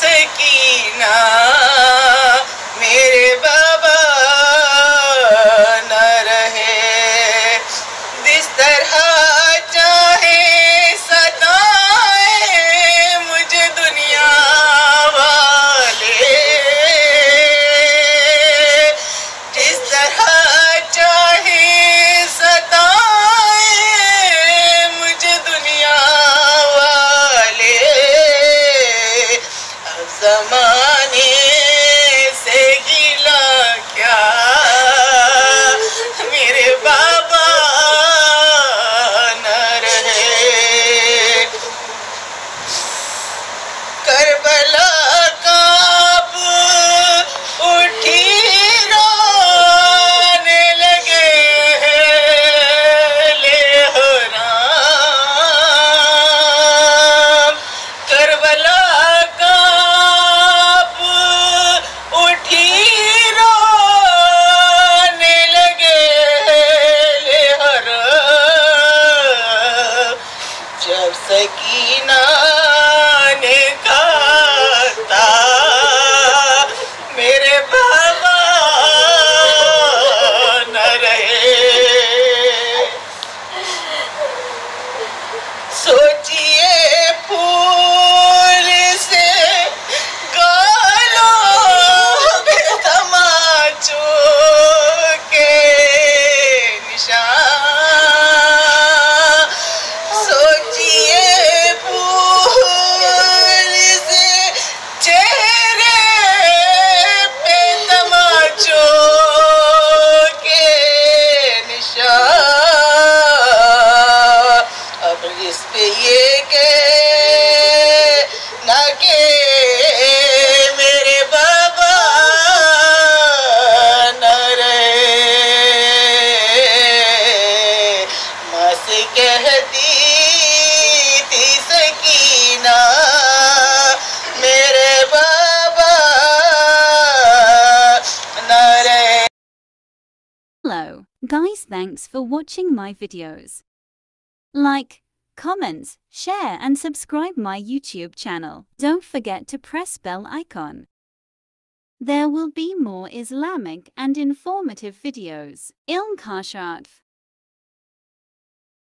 सकीना मेरे बाबा न रहे। जिस तरह चाहे सताए मुझे दुनिया वाले, जिस तरह चाहे सताए मुझे दुनिया वाले, अब ज़माने से गिला क्या मेरे बाबा न रहे। करबला कांप उठी रोने लगे लेहराम। करबला कांप उठी रोने लगे लेहराम। जब सकीना ने कहा मेरे बाबा न रहे। सोचिए फूल से गालों में तमाचों के निशान। सोचिए फूल से चेहरे पे तमाचों के निशान। अब इस पे ये कहना के मेरे बाबा न रहे। माँ से कहती थी सकीना मेरे बाबा न रहे। Hello, guys, thanks for watching my videos. Like, comment, share and subscribe my YouTube channel. Don't forget to press bell icon. There will be more Islamic and informative videos. Ilm Kashaf.